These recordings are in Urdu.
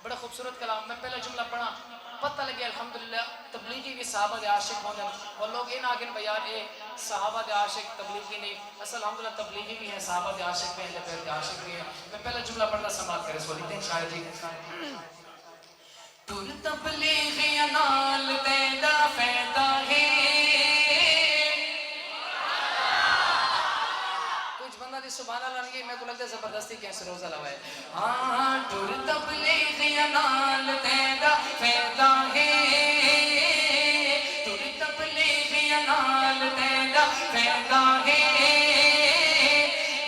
بڑا خوبصورت کلام. میں پہلا جملہ پڑھا پتہ لگی الحمدللہ تبلیغی بھی صحابہ دے عاشق ہوندے اور لوگ ان آگن بیان اے صحابہ دے عاشق تبلیغی نہیں اصل الحمدللہ تبلیغی بھی ہیں صحابہ دے عاشق بھی ہیں اہل بیت دے عاشق بھی ہیں. میں پہلا جملہ پڑھنا سماعت کرے سو لیتے ہیں شاعر جی. تر تبلیغی نال تیدا فیدا ہے. کچھ بندہ دی سبحان اللہ نہیں میں کو لگتا ہے زبردستی کیسے روزہ لوائے. ہاں تر تبلیغی نال تیدا فیدا ہے. تر تبلیغی نال تیدا فیدا ہے.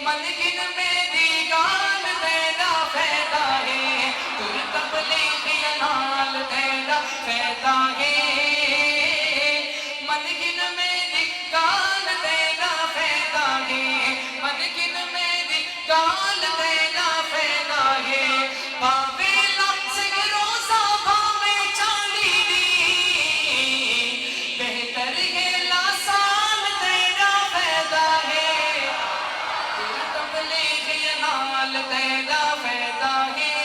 من گن میری گال تیدا فیدا ہے. تر تبلیغی نال تیدا فیدا ہے. من گن میری گال تیدا فیدا ہے. من گن میری گال تیدا فیدا ہے. باوے لفظ روزہ باوے چالی دی بہتر ہے لاسان تیدا فیدا ہے. تر تبلیغی نال تیدا فیدا ہے.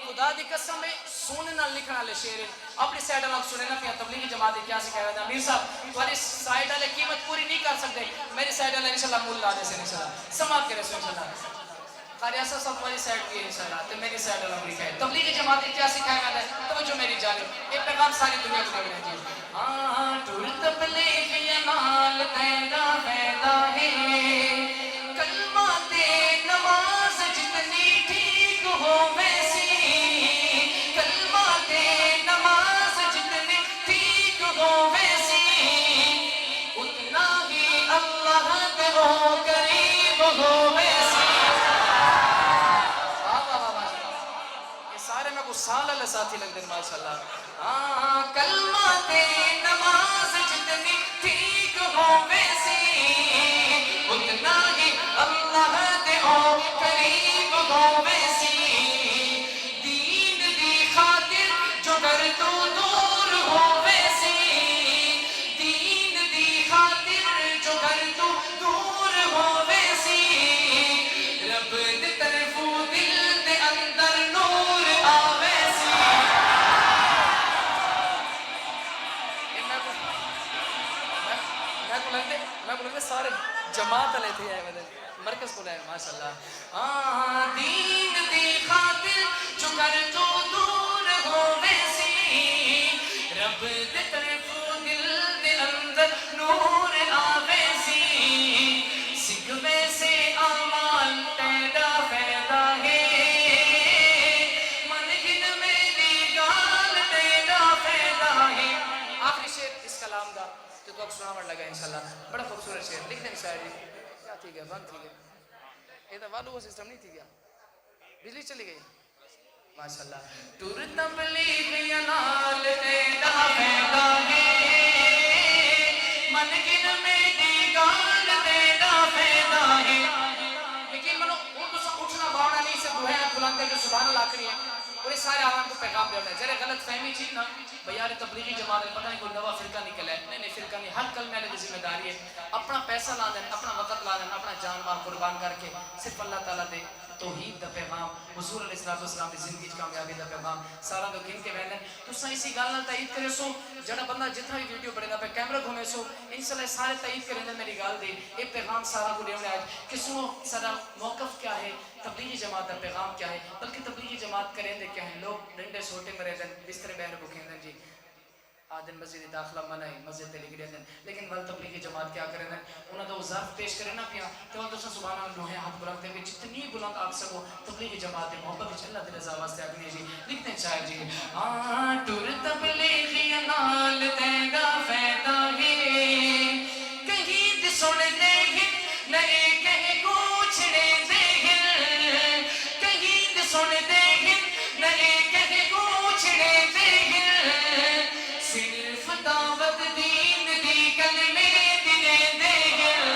خدا دی قسم ہے سونے نال لکھنا لے شعر اپنی سائیڈ اللہ سنے نا پیا تبلیغی جماعت کیا سے کہہ رہا تھا. امیر صاحب تمہاری سائیڈ والے قیمت پوری نہیں کر سکتے میری سائیڈ اللہ انشاءاللہ مول لا دے سے انشاءاللہ سماعت کرے سو انشاءاللہ. قاری اصل صاحب تمہاری سائیڈ بھی ہے انشاءاللہ تو میری سائیڈ اللہ لکھا ہے. تبلیغی جماعت کیا سے کہہ رہا تھا توجہ میری جانب ایک پیغام ساری دنیا کو دے رہے ہیں. ہاں تر تبلیغی نال تیدا فیدا ہے. کلمات نماز جتنی ٹھیک ہو ویسی کلمات نماز جتنی ٹھیک ہو ویسی اتنا ہی اللہ کے ہو قریب ہو ویسی. یہ سارے میں کو سال اللہ ساتھی لگ دیں ماشاءاللہ. ہاں کلمات نماز جتنی ٹھیک ہو ویسی اتنا ہی اللہ کے ہو قریب ہو ویسی. دین دی خاطر جو گر تو دور ہو ویسی. دین دی خاطر جو گر تو دور ہو ویسی. رب دے طرفو دل دے اندر نور آوے سی. میں کو لگتے سارے جماعت علیہ تھے آئے مرکز کو لائے ماشاءاللہ. ہاں دین دی خاطر جو گر تو دور ہو ویسی. رب دے طرفو دل دے اندر نور آوے سی. سکھوے سے آمال تیدا فیدا ہے. من گن میری گال تیدا فیدا ہے. آخری شعر اس کلام دا تو تو سناور لگا انشاءاللہ. بڑا خوبصورت شعر لکھ دیں شاعری کیا تھی گیا بند تھی گیا یہ تو والو سسٹم نہیں تھی گیا بجلی چلی گئی ماشاءاللہ. تر تبلیغی نال تیدا فیدا ہے. من گن میری گال تیدا فیدا ہے. لیکن منو اٹھنا باؤنا نہیں سے دوہے بلندے جو سبحان اللہ آخری ہیں اور یہ سارے عوام کو پیغام دے رہے ہیں. جرے غلط فہمی چیز نا بیار تبلیغی جماعت پتہ نہیں کوئی نوا فرقہ نکلا ہے. نہیں فرقہ نہیں ہر کلمے والے کی ذمہ داری ہے اپنا پیسہ لا دیں اپنا وقت لا دیں اپنا جان مال قربان کر کے صرف اللہ تعالیٰ دے توحید دا پیغام حضور علیہ السلام دی زندگی کامیابی دا پیغام سارا دو گن کے بہنے تو سا اسی گال نال تائید کرے سو. جڑا بندہ جتنا بھی ویڈیو بڑھے گا پہ کیمرہ گھومے سو انشاءاللہ سارے تائید کریں دے میری گال دے. یہ پیغام سارا کو لیونے آج کہ سنو سارا موقف کیا ہے تبلیغی جماعت دا پیغام کیا ہے بلکہ تبلیغی جماعت کریں دے کیا ہیں. لوگ ڈنڈے سوٹے مرے دیں بستر بہر کو کھیں دیں جی آدن مسجد داخلہ منع ہے مسجد تے لکھ دیں لیکن ول تبلیغی جماعت کیا کریں انہاں تو ظرف پیش کرے نا پیا تو تو سبحان اللہ لوہے ہاتھ بلند دے جتنی بلند آگ سکو تبلیغی جماعت دے محبت وچ اللہ دے رضا واسطے اگنی جی لکھتے ہیں شاعر جی. ہاں ٹر تبلیغی نال تیدا فیدا ہے. کہیں تے سن دے ہن نئے کہیں کوچھڑے دے ہن. کہیں تے سن دے ہن نئے کہیں کوچھڑے دے ہن. صرف دعوت دین دی کلمے دینے دے گل.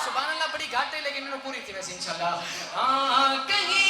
سبحان اللہ بڑی گھاٹ ہے لیکن انہوں پوری تھی ویسے انشاءاللہ. ہاں کہیں